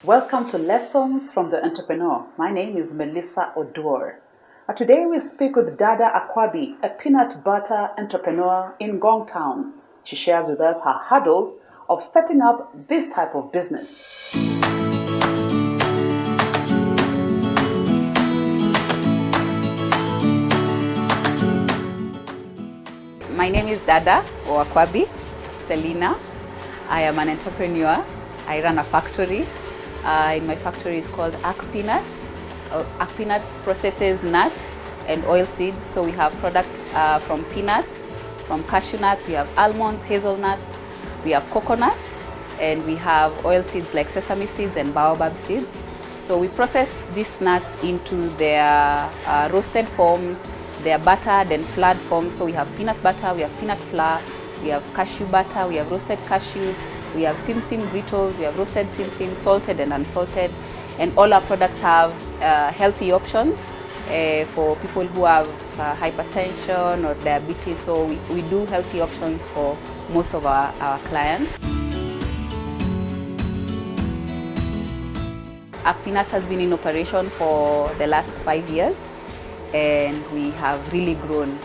Welcome to Lessons from the Entrepreneur. My name is Melissa Odor. Today we speak with Dadah Wakwabi, a peanut butter entrepreneur in Ngong Town. She shares with us her hurdles of setting up this type of business. My name is Dadah Wakwabi Selina. I am an entrepreneur. I run a factory. In my factory is called Ak Peanuts. Ak Peanuts processes nuts and oil seeds. So we have products from peanuts, from cashew nuts, we have almonds, hazelnuts, we have coconuts, and we have oil seeds like sesame seeds and baobab seeds. So we process these nuts into their roasted forms, their buttered and floured forms. So we have peanut butter, we have peanut flour, we have cashew butter, we have roasted cashews, we have sim-sim brittles, we have roasted sim-sim, salted and unsalted. And all our products have healthy options for people who have hypertension or diabetes. So we do healthy options for most of our clients. Our Peanuts has been in operation for the last 5 years, and we have really grown.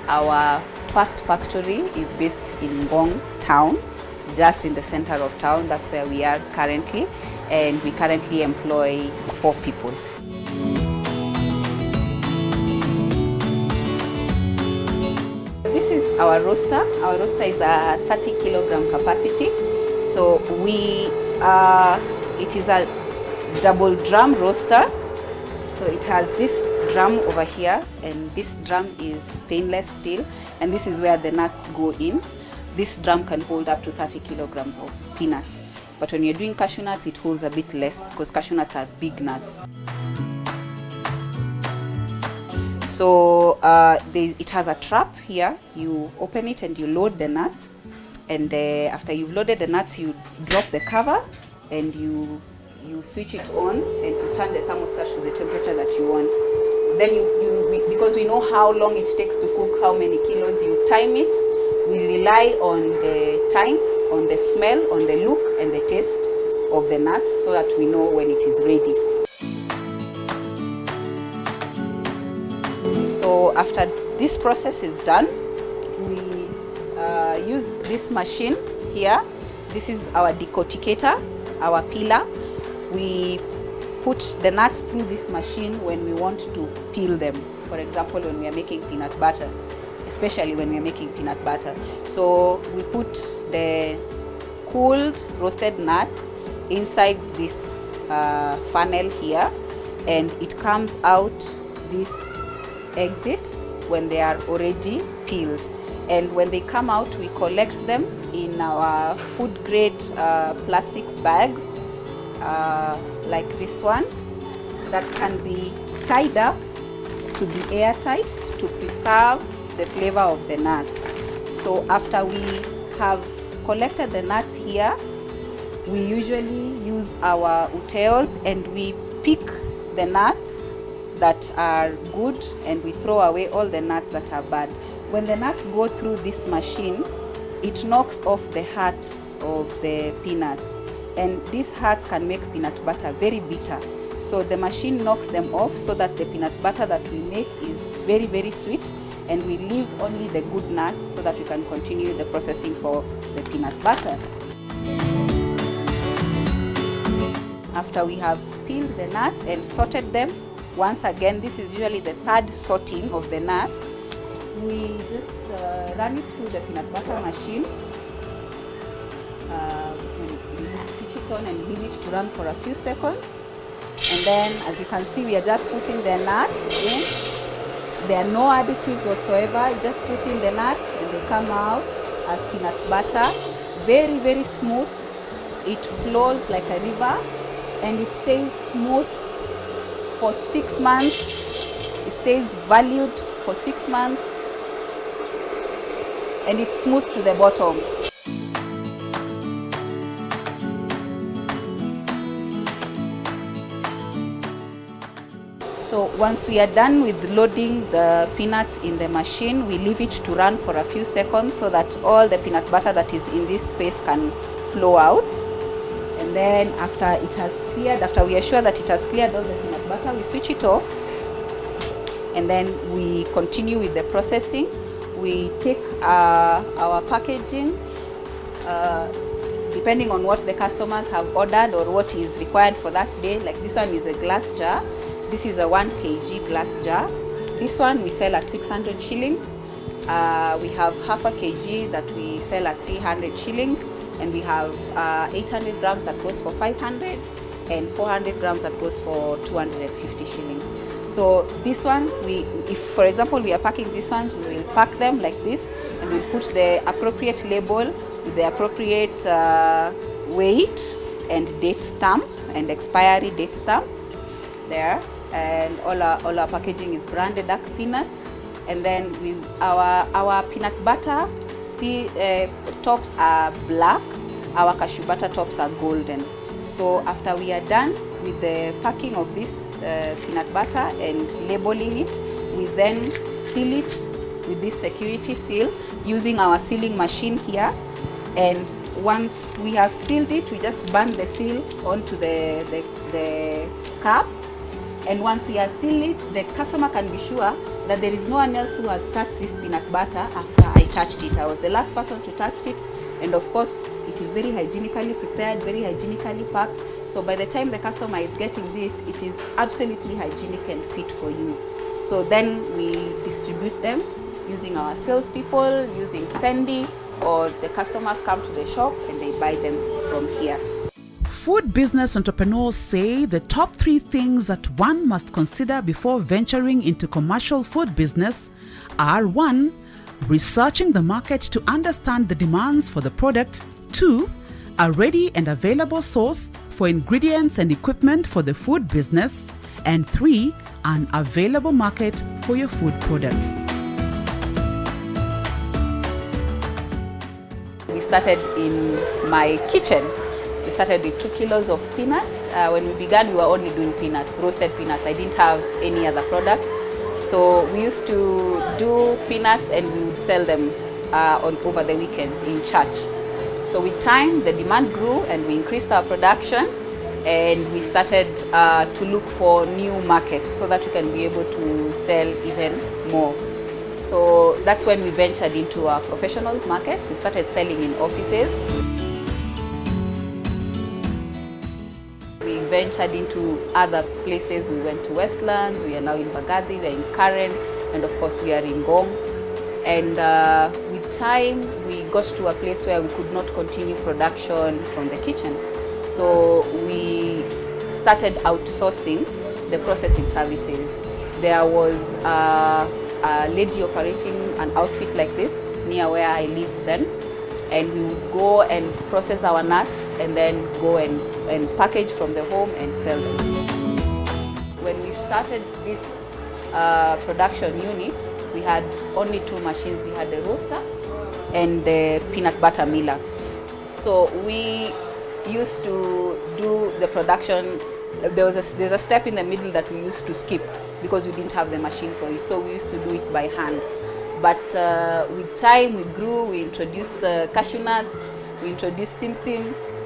Our first factory is based in Ngong Town, just in the center of town. That's where we are currently, and we currently employ 4 people. This is our roaster. Our roaster is a 30 kilogram capacity. So it is a double drum roaster. So it has this drum over here, and this drum is stainless steel, and this is where the nuts go in. This drum can hold up to 30 kilograms of peanuts. But when you're doing cashew nuts, it holds a bit less because cashew nuts are big nuts. So it has a trap here. You open it and you load the nuts. And after you've loaded the nuts, you drop the cover and you switch it on, and you turn the thermostat to the temperature that you want. Then because we know how long it takes to cook, how many kilos, you time it. We rely on the time, on the smell, on the look and the taste of the nuts so that we know when it is ready. So after this process is done, we use this machine here. This is our decorticator, our peeler. We put the nuts through this machine when we want to peel them. For example, when we are making peanut butter, especially when we are making peanut butter. So we put the cooled roasted nuts inside this funnel here, and it comes out this exit when they are already peeled. And when they come out, we collect them in our food grade plastic bags, like this one, that can be tied up to be airtight to preserve the flavor of the nuts. So after we have collected the nuts here, we usually use our uteos and we pick the nuts that are good and we throw away all the nuts that are bad. When the nuts go through this machine, it knocks off the hearts of the peanuts, and these hearts can make peanut butter very bitter. So the machine knocks them off so that the peanut butter that we make is very, very sweet, and we leave only the good nuts so that we can continue the processing for the peanut butter. After we have peeled the nuts and sorted them, once again, this is usually the third sorting of the nuts, we just run it through the peanut butter machine. We just switch it on and leave it to run for a few seconds. And then, as you can see, we are just putting the nuts in. There are no additives whatsoever. You just put in the nuts and they come out as peanut butter. Very, very smooth. It flows like a river and it stays smooth for 6 months. It stays valued for 6 months and it's smooth to the bottom. So once we are done with loading the peanuts in the machine, we leave it to run for a few seconds so that all the peanut butter that is in this space can flow out. And then after it has cleared, after we are sure that it has cleared all the peanut butter, we switch it off, and then we continue with the processing. We take our packaging, depending on what the customers have ordered or what is required for that day. Like this one is a glass jar. This is a 1 kg glass jar. This one we sell at 600 shillings. We have half a kg that we sell at 300 shillings, and we have 800 grams that goes for 500, and 400 grams that goes for 250 shillings. So this one, if for example we are packing these ones, we will pack them like this, and we'll put the appropriate label with the appropriate weight and date stamp and expiry date stamp there, and all our packaging is branded Duck Peanuts. And then our peanut butter tops are black, our cashew butter tops are golden. So after we are done with the packing of this peanut butter and labeling it, we then seal it with this security seal using our sealing machine here. And once we have sealed it, we just burn the seal onto the cap. And once we have sealed it, the customer can be sure that there is no one else who has touched this peanut butter after I touched it. I was the last person to touch it, and of course it is very hygienically prepared, very hygienically packed. So by the time the customer is getting this, it is absolutely hygienic and fit for use. So then we distribute them using our salespeople, using Sandy, or the customers come to the shop and they buy them from here. Food business entrepreneurs say the top 3 things that one must consider before venturing into commercial food business are: 1. Researching the market to understand the demands for the product. 2. A ready and available source for ingredients and equipment for the food business. And 3. An available market for your food products. We started in my kitchen. We started with 2 kilos of peanuts. When we began, we were only doing peanuts, roasted peanuts. I didn't have any other products. So we used to do peanuts and we would sell them over the weekends in church. So with time, the demand grew and we increased our production, and we started to look for new markets so that we can be able to sell even more. So that's when we ventured into our professionals markets. We started selling in offices. We ventured into other places. We went to Westlands, we are now in Bagadi, we are in Karen, and of course we are in Gong. And with time, we got to a place where we could not continue production from the kitchen. So we started outsourcing the processing services. There was a lady operating an outfit like this near where I lived then, and we would go and process our nuts and then go and package from the home and sell them. When we started this production unit, we had only 2 machines. We had the roaster and the peanut butter miller. So we used to do the production. There's a step in the middle that we used to skip because we didn't have the machine for it. So we used to do it by hand. But with time, we grew. We introduced the cashew nuts, we introduced Sim,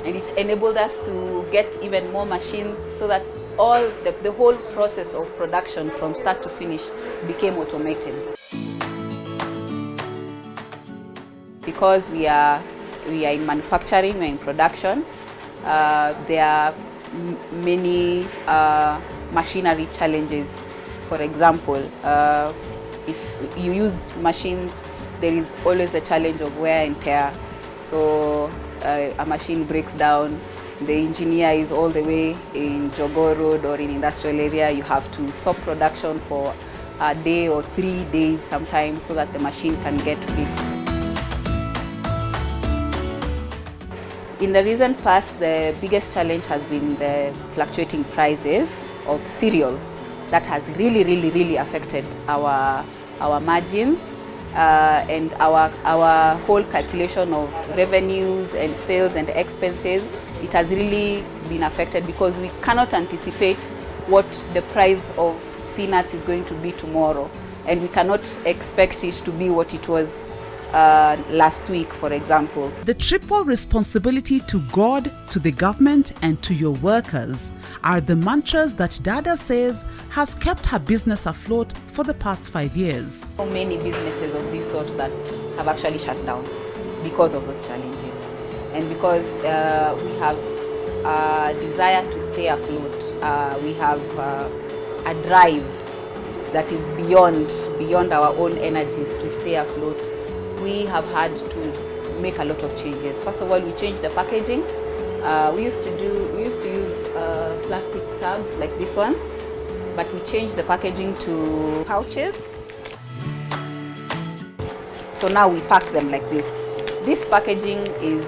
and it enabled us to get even more machines so that the whole process of production from start to finish became automated. Because we are in manufacturing, we're in production, there are many machinery challenges. For example, if you use machines, there is always the challenge of wear and tear. So a machine breaks down, the engineer is all the way in Jogoo Road or in industrial area, you have to stop production for a day or 3 days sometimes so that the machine can get fixed. In the recent past, the biggest challenge has been the fluctuating prices of cereals. That has really affected our margins and our whole calculation of revenues and sales and expenses. It has really been affected because we cannot anticipate what the price of peanuts is going to be tomorrow, and we cannot expect it to be what it was last week, for example. The triple responsibility to God, to the government, and to your workers are the mantras that Dadah says has kept her business afloat for the past 5 years. So many businesses of this sort that have actually shut down because of those challenges, and because we have a desire to stay afloat. We have a drive that is beyond our own energies to stay afloat. We have had to make a lot of changes. First of all, we changed the packaging. We used to use plastic tubs like this one, but we changed the packaging to pouches. So now we pack them like this. This packaging is,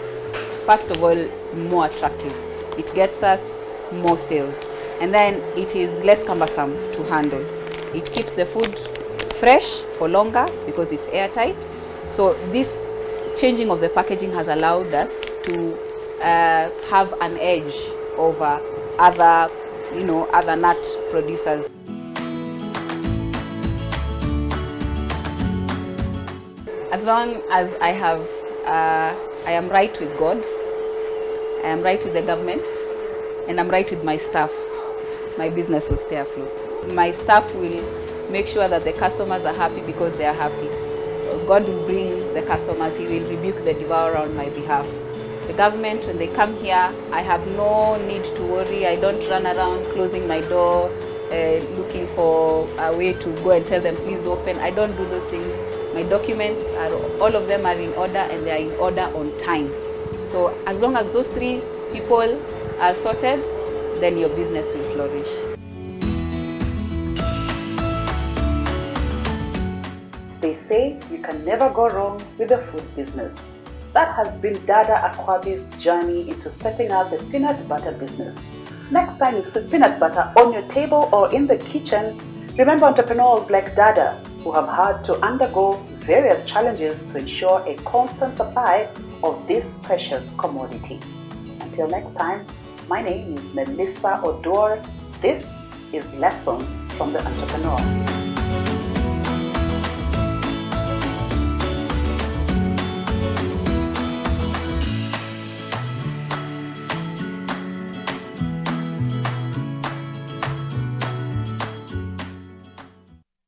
first of all, more attractive. It gets us more sales, and then it is less cumbersome to handle. It keeps the food fresh for longer because it's airtight. So this changing of the packaging has allowed us to have an edge over other nut producers. As long as I am right with God, I am right with the government, and I'm right with my staff, my business will stay afloat. My staff will make sure that the customers are happy because they are happy. God will bring the customers, He will rebuke the devourer on my behalf. The government, when they come here, I have no need to worry. I don't run around closing my door, looking for a way to go and tell them, please open. I don't do those things. My documents, all of them are in order, and they are in order on time. So as long as those 3 people are sorted, then your business will flourish. They say you can never go wrong with the food business. That has been Dadah Wakwabi's journey into setting up the peanut butter business. Next time you see peanut butter on your table or in the kitchen, remember entrepreneurs like Dadah who have had to undergo various challenges to ensure a constant supply of this precious commodity. Until next time, my name is Melissa Odor. This is Lessons from the Entrepreneur.